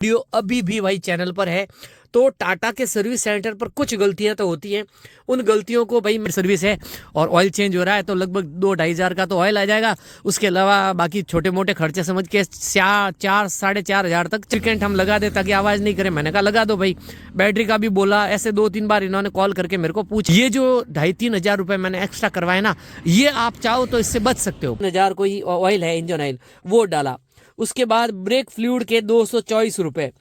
Video अभी भी भाई चैनल पर है। तो टाटा के सर्विस सेंटर पर कुछ गलतियां तो होती हैं, उन गलतियों को भाई सर्विस है और ऑयल चेंज हो रहा है तो लगभग 2-2.5 हज़ार का तो ऑयल आ जाएगा। उसके अलावा बाकी छोटे मोटे खर्चे समझ के 4-4.5 हज़ार तक चिकेंट हम लगा दे ताकि आवाज़ नहीं करे। मैंने कहा लगा दो भाई। बैटरी का भी बोला, ऐसे 2-3 बार इन्होंने कॉल करके मेरे को पूछ। ये जो 2,500-3 हज़ार रुपये मैंने एक्स्ट्रा करवाए ना, ये आप चाहो तो इससे बच सकते हो। 1,000 कोई ऑयल है, इंजन ऑयल, वो डाला। उसके बाद ब्रेक फ्लूइड के 224 रुपये।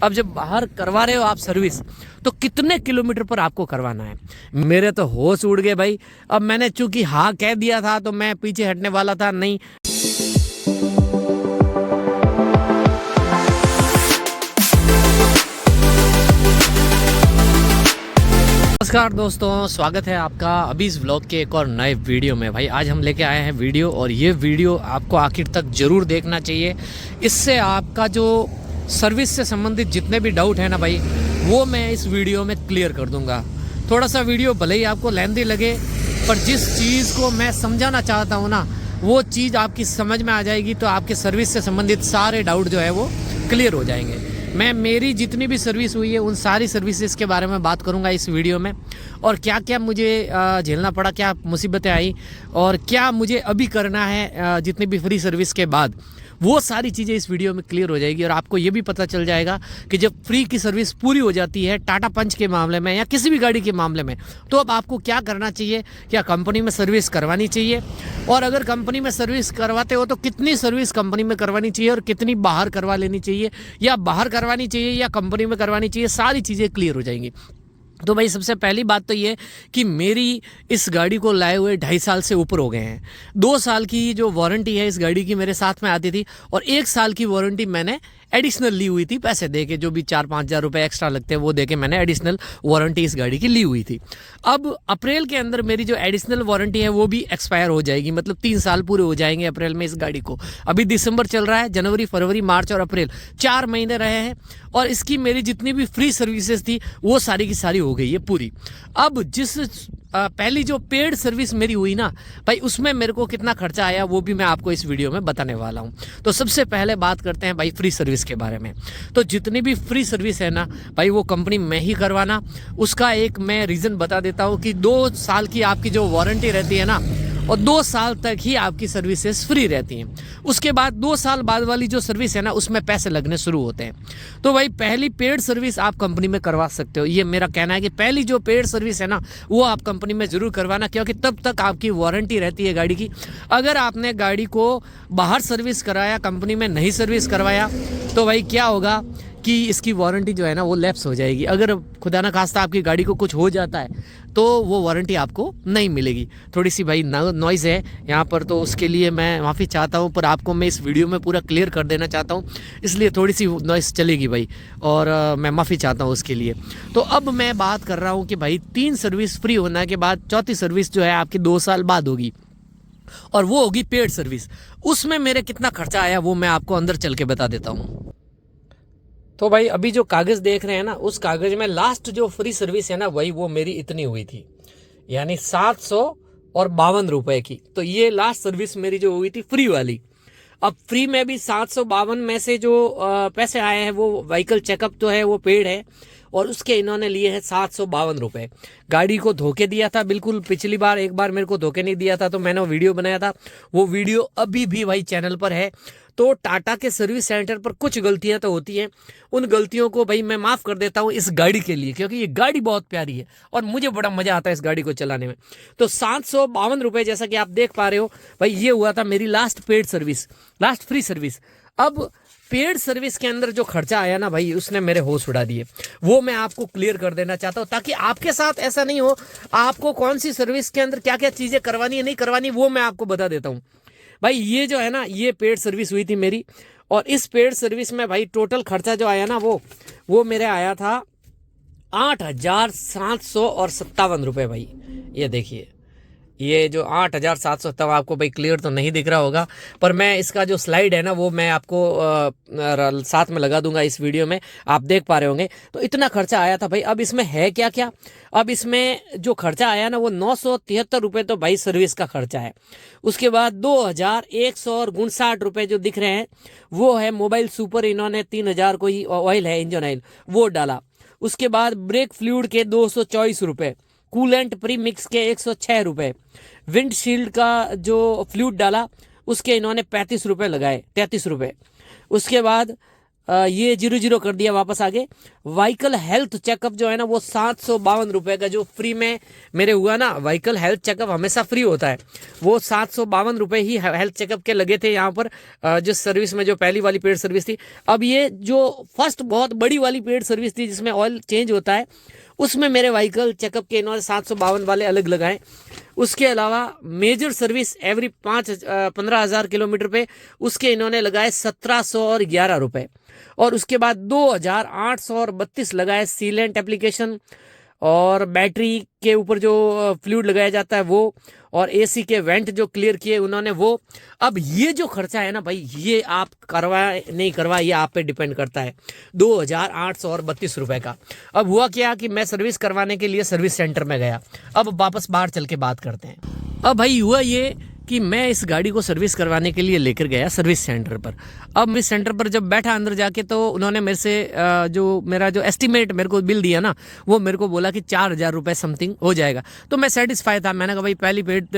अब जब बाहर करवा रहे हो आप सर्विस, तो कितने किलोमीटर पर आपको करवाना है? मेरे तो होश उड़ गए भाई। अब मैंने चूंकि हाँ कह दिया था तो मैं पीछे हटने वाला था नहीं। नमस्कार दोस्तों, स्वागत है आपका अभी इस व्लॉग के एक और नए वीडियो में। भाई आज हम लेके आए हैं वीडियो, और ये वीडियो आपको आखिर तक ज़रूर देखना चाहिए। इससे आपका जो सर्विस से संबंधित जितने भी डाउट है ना भाई, वो मैं इस वीडियो में क्लियर कर दूंगा। थोड़ा सा वीडियो भले ही आपको लेंथी लगे, पर जिस चीज़ को मैं समझाना चाहता हूँ ना, वो चीज़ आपकी समझ में आ जाएगी तो आपके सर्विस से संबंधित सारे डाउट जो है वो क्लियर हो जाएंगे। मैं मेरी जितनी भी सर्विस हुई है उन सारी सर्विसेज के बारे में बात करूंगा इस वीडियो में, और क्या क्या मुझे झेलना पड़ा, क्या मुसीबतें आई और क्या मुझे अभी करना है जितनी भी फ्री सर्विस के बाद, वो सारी चीज़ें इस वीडियो में क्लियर हो जाएगी। और आपको ये भी पता चल जाएगा कि जब फ्री की सर्विस पूरी हो जाती है टाटा पंच के मामले में या किसी भी गाड़ी के मामले में, तो अब आपको क्या करना चाहिए। क्या कंपनी में सर्विस करवानी चाहिए, और अगर कंपनी में सर्विस करवाते हो तो कितनी सर्विस कंपनी में करवानी चाहिए और कितनी बाहर करवा लेनी चाहिए, या बाहर करवानी चाहिए या कंपनी में करवानी चाहिए, सारी चीज़ें क्लियर हो जाएंगी। तो भाई सबसे पहली बात तो ये कि मेरी इस गाड़ी को लाए हुए 2.5 साल से ऊपर हो गए हैं। 2 साल की जो वारंटी है इस गाड़ी की मेरे साथ में आती थी, और 1 साल की वारंटी मैंने एडिशनल ली हुई थी, पैसे दे के, जो भी 4-5 हज़ार रुपये एक्स्ट्रा लगते हैं वो दे के मैंने एडिशनल वारंटी इस गाड़ी की ली हुई थी। अब अप्रैल के अंदर मेरी जो एडिशनल वारंटी है वो भी एक्सपायर हो जाएगी, मतलब 3 साल पूरे हो जाएंगे अप्रैल में इस गाड़ी को। अभी दिसंबर चल रहा है, जनवरी, फरवरी, मार्च और अप्रैल 4 महीने रहे हैं, और इसकी मेरी जितनी भी फ्री सर्विसेज थी वो सारी की सारी हो गई है पूरी। अब जिस पहली जो पेड सर्विस मेरी हुई ना भाई, उसमें मेरे को कितना खर्चा आया वो भी मैं आपको इस वीडियो में बताने वाला हूँ। तो सबसे पहले बात करते हैं भाई फ्री सर्विस के बारे में। तो जितनी भी फ्री सर्विस है ना भाई, वो कंपनी में ही करवाना। उसका एक मैं रीज़न बता देता हूँ कि 2 साल की आपकी जो वारंटी रहती है ना, और 2 साल तक ही आपकी सर्विसेज फ्री रहती हैं। उसके बाद 2 साल बाद वाली जो सर्विस है ना, उसमें पैसे लगने शुरू होते हैं। तो भाई पहली पेड सर्विस आप कंपनी में करवा सकते हो। ये मेरा कहना है कि पहली जो पेड सर्विस है ना, वो आप कंपनी में ज़रूर करवाना, क्योंकि तब तक आपकी वारंटी रहती है गाड़ी की। अगर आपने गाड़ी को बाहर सर्विस कराया, कंपनी में नहीं सर्विस करवाया, तो भाई क्या होगा कि इसकी वारंटी जो है ना वो लैप्स हो जाएगी। अगर खुदा ना खास्ता आपकी गाड़ी को कुछ हो जाता है तो वो वारंटी आपको नहीं मिलेगी। थोड़ी सी भाई नॉइज़ है यहाँ पर, तो उसके लिए मैं माफ़ी चाहता हूँ, पर आपको मैं इस वीडियो में पूरा क्लियर कर देना चाहता हूँ, इसलिए थोड़ी सी नॉइज़ चलेगी भाई, और मैं माफ़ी चाहता हूँ उसके लिए। तो अब मैं बात कर रहा हूँ कि भाई 3 सर्विस फ्री होने के बाद चौथी सर्विस जो है आपकी 2 साल बाद होगी, और वो होगी पेड सर्विस। उसमें मेरे कितना खर्चा आया वो मैं आपको अंदर चल के बता देता हूँ। तो भाई अभी जो कागज़ देख रहे हैं ना, उस कागज़ में लास्ट जो फ्री सर्विस है ना वही वो मेरी इतनी हुई थी, यानी 752 रुपये की। तो ये लास्ट सर्विस मेरी जो हुई थी फ्री वाली। अब फ्री में भी 752 में से जो पैसे आए हैं वो व्हीकल चेकअप तो है, वो पेड है, और उसके इन्होंने लिए हैं 752 रुपये। गाड़ी को धोखे दिया था बिल्कुल। पिछली बार एक बार मेरे को धोखे नहीं दिया था, तो मैंने वो वीडियो बनाया था, वो वीडियो अभी भी भाई चैनल पर है। तो टाटा के सर्विस सेंटर पर कुछ गलतियां तो होती हैं, उन गलतियों को भाई मैं माफ़ कर देता हूं इस गाड़ी के लिए, क्योंकि ये गाड़ी बहुत प्यारी है और मुझे बड़ा मज़ा आता है इस गाड़ी को चलाने में। तो 752 रुपये जैसा कि आप देख पा रहे हो भाई, ये हुआ था मेरी last paid service, last free service. अब पेड सर्विस के अंदर जो खर्चा आया ना भाई, उसने मेरे होश उड़ा दिए। वो मैं आपको क्लियर कर देना चाहता हूँ, ताकि आपके साथ ऐसा नहीं हो। आपको कौन सी सर्विस के अंदर क्या क्या चीज़ें करवानी है नहीं करवानी, वो मैं आपको बता देता हूँ भाई। ये जो है ना, ये पेड सर्विस हुई थी मेरी, और इस पेड सर्विस में भाई टोटल खर्चा जो आया ना वो मेरे आया था 8,757 रुपये भाई। ये देखिए ये जो 8,700 तब आपको भाई क्लियर तो नहीं दिख रहा होगा, पर मैं इसका जो स्लाइड है ना वो मैं आपको साथ में लगा दूंगा इस वीडियो में, आप देख पा रहे होंगे। तो इतना खर्चा आया था भाई। अब इसमें है क्या क्या, अब इसमें जो खर्चा आया ना वो 973 रुपये तो भाई सर्विस का खर्चा है। उसके बाद 2,159 रुपये जो दिख रहे हैं वो है मोबाइल सुपर, इन्होंने 3,000 को ही ऑयल है, इंजन ऑयल वो डाला। उसके बाद ब्रेक फ्लूइड के 224 रुपये, कूलेंट प्री मिक्स के 106 रुपये, विंडशील्ड का जो फ्लूइड डाला उसके इन्होंने 35 रुपये लगाए, 33 रुपये। उसके बाद ये 0 कर दिया वापस आगे। व्हीकल हेल्थ चेकअप जो है ना वो 752 रुपये का जो फ्री में मेरे हुआ ना, व्हीकल हेल्थ चेकअप हमेशा फ्री होता है, वो 752 रुपये ही हेल्थ चेकअप के लगे थे यहाँ पर जिस सर्विस में, जो पहली वाली पेड सर्विस थी। अब ये जो फर्स्ट बहुत बड़ी वाली पेड सर्विस थी जिसमें ऑयल चेंज होता है, उसमें मेरे व्हीकल चेकअप के इन्होंने 752 वाले अलग लगाए। उसके अलावा मेजर सर्विस एवरी 15,000 किलोमीटर पे उसके इन्होंने लगाए 1700 और 11 रुपये। और उसके बाद 2,832 लगाए सीलेंट एप्लीकेशन, और बैटरी के ऊपर जो फ्लूइड लगाया जाता है वो, और एसी के वेंट जो क्लियर किए उन्होंने वो। अब ये जो खर्चा है ना भाई, ये आप करवा नहीं करवा ये आप पे डिपेंड करता है, 2,832 रुपये का। अब हुआ क्या कि मैं सर्विस करवाने के लिए सर्विस सेंटर में गया। अब वापस बाहर चल के बात करते हैं। अब भाई हुआ ये कि मैं इस गाड़ी को सर्विस करवाने के लिए लेकर गया सर्विस सेंटर पर। अब मैं सेंटर पर जब बैठा अंदर जाके, तो उन्होंने मेरे से जो मेरा जो एस्टिमेट मेरे को बिल दिया ना, वो मेरे को बोला कि 4,000 रुपये समथिंग हो जाएगा। तो मैं सेटिस्फाई था, मैंने कहा भाई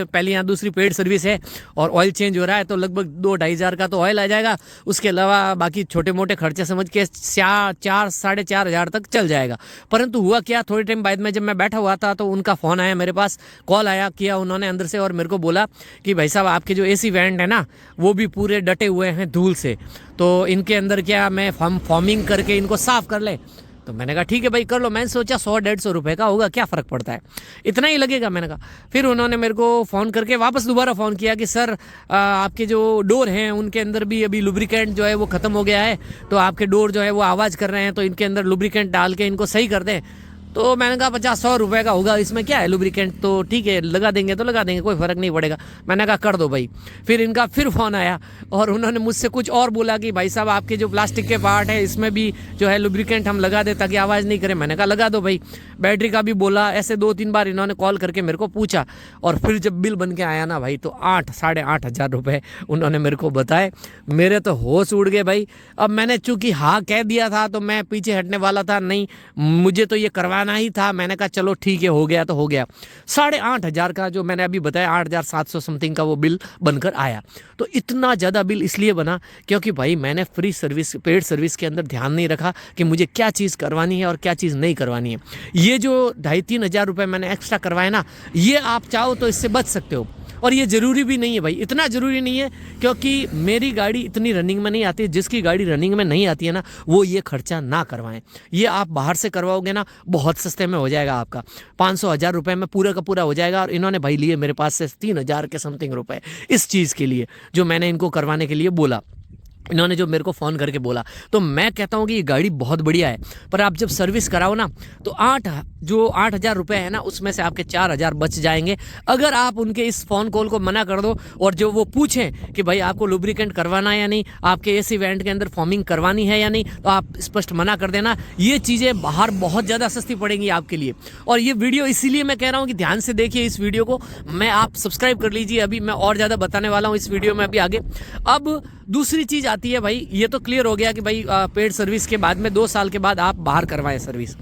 पहली यहाँ दूसरी पेड सर्विस है और ऑयल चेंज हो रहा है, तो लगभग 2-2.5 हज़ार का तो ऑयल आ जाएगा, उसके अलावा बाकी छोटे मोटे खर्चे समझ के 4-4.5 तक चल जाएगा। परंतु हुआ क्या, थोड़ी टाइम बाद में जब मैं बैठा हुआ था तो उनका फ़ोन आया मेरे पास, कॉल आया किया उन्होंने अंदर से, और मेरे को बोला कि भाई साहब आपके जो एसी वेंट है ना वो भी पूरे डटे हुए हैं धूल से, तो इनके अंदर क्या मैं फॉर्मिंग करके इनको साफ कर ले। तो मैंने कहा ठीक है भाई कर लो। मैंने सोचा 100-150 रुपये का होगा, क्या फ़र्क पड़ता है, इतना ही लगेगा, मैंने कहा। फिर उन्होंने मेरे को फ़ोन करके वापस दोबारा फ़ोन किया कि सर आपके जो डोर हैं उनके अंदर भी अभी लुब्रिकेंट जो है वो ख़त्म हो गया है, तो आपके डोर जो है वो आवाज़ कर रहे हैं, तो इनके अंदर लुब्रिकेंट डाल के इनको सही कर दें। तो मैंने कहा 50-100 रुपये का होगा, इसमें क्या है, लुब्रिकेंट तो ठीक है लगा देंगे तो लगा देंगे, कोई फ़र्क नहीं पड़ेगा। मैंने कहा कर दो भाई। फिर इनका फिर फ़ोन आया और उन्होंने मुझसे कुछ और बोला कि भाई साहब आपके जो प्लास्टिक के पार्ट है इसमें भी जो है लुब्रिकेंट हम लगा दें ताकि आवाज़ नहीं करे। मैंने कहा लगा दो भाई। बैटरी का भी बोला। ऐसे 2-3 बार इन्होंने कॉल करके मेरे को पूछा, और फिर जब बिल बन के आया ना भाई, तो 8-8.5 हज़ार रुपये उन्होंने मेरे को बताए। मेरे तो होश उड़ गए भाई। अब मैंने चूँकि हाँ कह दिया था तो मैं पीछे हटने वाला था नहीं, मुझे तो ये करवाना ही था। मैंने कहा चलो ठीक है, हो गया तो हो गया। 8.5 हज़ार का जो मैंने अभी बताया 8,700 समथिंग का वो बिल बनकर आया। तो इतना ज़्यादा बिल इसलिए बना क्योंकि भाई मैंने फ्री सर्विस, पेड सर्विस के अंदर ध्यान नहीं रखा कि मुझे क्या चीज़ करवानी है और क्या चीज़ नहीं करवानी है। ये जो 2,500-3 हज़ार रुपये मैंने एक्स्ट्रा करवाए ना, ये आप चाहो तो इससे बच सकते हो। और ये ज़रूरी भी नहीं है भाई, इतना ज़रूरी नहीं है, क्योंकि मेरी गाड़ी इतनी रनिंग में नहीं आती। जिसकी गाड़ी रनिंग में नहीं आती है ना, वो ये खर्चा ना करवाएं। ये आप बाहर से करवाओगे ना, बहुत सस्ते में हो जाएगा आपका, 500-1,000 रुपये में पूरा का पूरा हो जाएगा। और इन्होंने भाई लिए मेरे पास से 3,000 के समथिंग रुपये इस चीज़ के लिए, जो मैंने इनको करवाने के लिए बोला। इन्होंने जो मेरे को फ़ोन करके बोला, तो मैं कहता हूँ कि ये गाड़ी बहुत बढ़िया है। पर आप जब सर्विस कराओ ना, तो 8 हज़ार रुपये है ना, उसमें से आपके 4 हज़ार बच जाएंगे अगर आप उनके इस फ़ोन कॉल को मना कर दो। और जो वो पूछें कि भाई आपको लुब्रिकेंट करवाना है या नहीं, आपके एसी वेंट के अंदर फॉर्मिंग करवानी है या नहीं, तो आप स्पष्ट मना कर देना। ये चीज़ें बाहर बहुत ज़्यादा सस्ती पड़ेंगी आपके लिए। और ये वीडियो इसीलिए मैं कह रहा हूँ कि ध्यान से देखिए इस वीडियो को। आप सब्सक्राइब कर लीजिए, अभी मैं और ज़्यादा बताने वाला हूँ इस वीडियो में अभी आगे। अब दूसरी चीज़ आती है भाई, ये तो क्लियर हो गया कि भाई पेड सर्विस के बाद में 2 साल के बाद आप बाहर करवाएं सर्विस।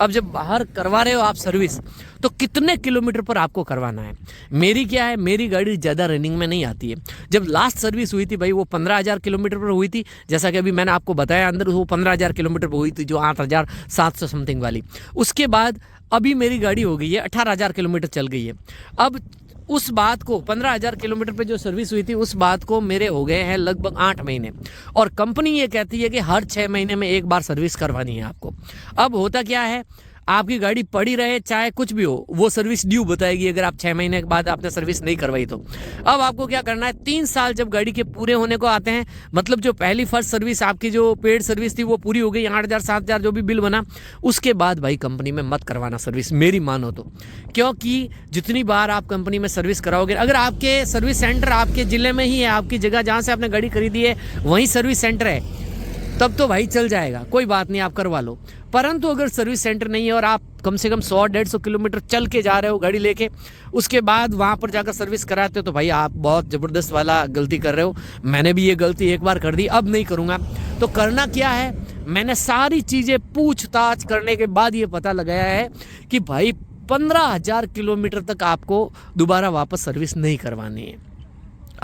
अब जब बाहर करवा रहे हो आप सर्विस, तो कितने किलोमीटर पर आपको करवाना है। मेरी क्या है, मेरी गाड़ी ज़्यादा रनिंग में नहीं आती है। जब लास्ट सर्विस हुई थी भाई, वो 15,000 किलोमीटर पर हुई थी, जैसा कि अभी मैंने आपको बताया अंदर, वो 15,000 किलोमीटर पर हुई थी, जो 8,700 समथिंग वाली। उसके बाद अभी मेरी गाड़ी हो गई है 18,000 किलोमीटर चल गई है। अब उस बात को 15,000 किलोमीटर पे जो सर्विस हुई थी, उस बात को मेरे हो गए हैं लगभग 8 महीने। और कंपनी ये कहती है कि हर 6 महीने में एक बार सर्विस करवानी है आपको। अब होता क्या है, आपकी गाड़ी पड़ी रहे चाहे कुछ भी हो, वो सर्विस ड्यू बताएगी अगर आप 6 महीने के बाद आपने सर्विस नहीं करवाई तो। अब आपको क्या करना है, 3 साल जब गाड़ी के पूरे होने को आते हैं, मतलब जो पहली फर्स्ट सर्विस आपकी जो पेड सर्विस थी वो पूरी हो गई, 8,000 7,000 जो भी बिल बना, उसके बाद भाई कंपनी में मत करवाना सर्विस, मेरी मानो तो। क्योंकि जितनी बार आप कंपनी में सर्विस कराओगे, अगर आपके सर्विस सेंटर आपके ज़िले में ही है, आपकी जगह जहाँ से आपने गाड़ी खरीदी है वहीं सर्विस सेंटर है, तब तो भाई चल जाएगा, कोई बात नहीं, आप करवा लो। परंतु अगर सर्विस सेंटर नहीं है और आप कम से कम 100-150 किलोमीटर चल के जा रहे हो गाड़ी लेके, उसके बाद वहाँ पर जाकर सर्विस कराते हो, तो भाई आप बहुत ज़बरदस्त वाला गलती कर रहे हो। मैंने भी ये गलती एक बार कर दी, अब नहीं करूँगा। तो करना क्या है, मैंने सारी चीज़ें पूछताछ करने के बाद ये पता लगाया है कि भाई 15,000 किलोमीटर तक आपको दोबारा वापस सर्विस नहीं करवानी है।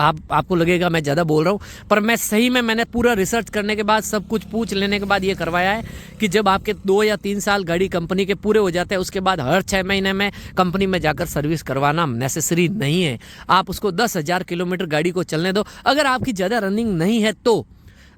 आपको लगेगा मैं ज़्यादा बोल रहा हूँ, पर मैं सही में मैंने पूरा रिसर्च करने के बाद, सब कुछ पूछ लेने के बाद ये करवाया है कि जब आपके 2 या 3 साल गाड़ी कंपनी के पूरे हो जाते हैं, उसके बाद हर 6 महीने में कंपनी में जाकर सर्विस करवाना नेसेसरी नहीं है। आप उसको 10,000 किलोमीटर गाड़ी को चलने दो। अगर आपकी ज़्यादा रनिंग नहीं है तो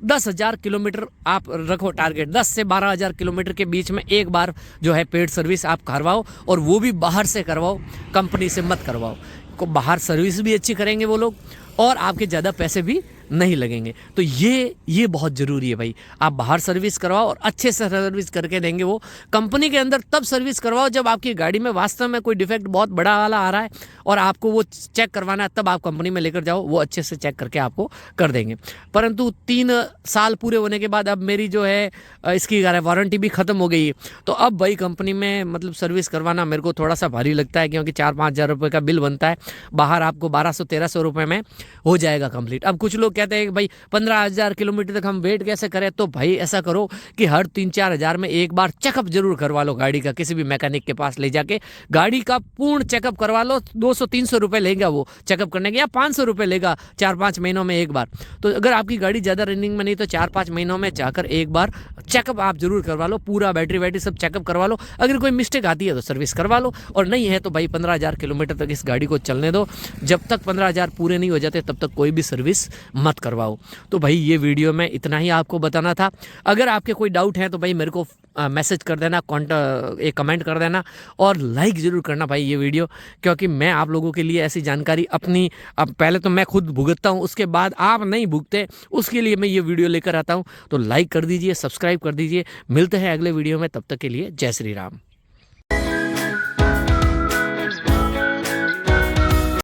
10,000 किलोमीटर आप रखो टारगेट, 10 से 12,000 किलोमीटर के बीच में एक बार जो है पेड सर्विस आप करवाओ, और वो भी बाहर से करवाओ, कंपनी से मत करवाओ। को बाहर सर्विस भी अच्छी करेंगे वो लोग और आपके ज़्यादा पैसे भी नहीं लगेंगे। तो ये बहुत ज़रूरी है भाई, आप बाहर सर्विस करवाओ और अच्छे से सर्विस करके देंगे वो। कंपनी के अंदर तब सर्विस करवाओ जब आपकी गाड़ी में वास्तव में कोई डिफेक्ट बहुत बड़ा वाला आ रहा है और आपको वो चेक करवाना है, तब आप कंपनी में लेकर जाओ, वो अच्छे से चेक करके आपको कर देंगे। परंतु 3 साल पूरे होने के बाद अब मेरी जो है इसकी वारंटी भी ख़त्म हो गई है, तो अब भाई कंपनी में मतलब सर्विस करवाना मेरे को थोड़ा सा भारी लगता है, क्योंकि 4-5 हज़ार रुपये का बिल बनता है, बाहर आपको 1200-1300 रुपये में हो जाएगा कंप्लीट। अब कुछ लोग कहते हैं कि भाई 15,000 किलोमीटर तक हम वेट कैसे करें, तो भाई ऐसा करो कि हर 3-4 हज़ार में एक बार चेकअप जरूर करवा लो गाड़ी का, किसी भी मैकेनिक के पास ले जाके गाड़ी का पूर्ण चेकअप करवा लो। 200-300 रुपये लेगा वो चेकअप करने के, या 500 रुपये लेगा 4-5 महीनों में एक बार। तो अगर आपकी गाड़ी ज़्यादा रनिंग में नहीं तो 4-5 महीनों में जाकर एक बार चेकअप आप जरूर करवा लो, पूरा बैटरी वैटरी सब चेकअप करवा लो। अगर कोई मिस्टेक आती है तो सर्विस करवा लो, और नहीं है तो भाई 15,000 किलोमीटर तक इस गाड़ी को चलने दो। जब तक 15,000 पूरे नहीं हो जाते तब तक कोई भी सर्विस मत करवाओ। तो भाई ये वीडियो में इतना ही आपको बताना था। अगर आपके कोई डाउट है तो भाई मेरे को मैसेज कर देना, एक कमेंट कर देना, और लाइक ज़रूर करना भाई ये वीडियो, क्योंकि मैं आप लोगों के लिए ऐसी जानकारी अपनी, अब पहले तो मैं खुद भुगतता हूँ, उसके बाद आप नहीं भुगते, उसके लिए मैं ये वीडियो लेकर आता हूँ। तो लाइक कर दीजिए, सब्सक्राइब कर दीजिए। मिलते हैं अगले वीडियो में, तब तक के लिए जय श्री राम।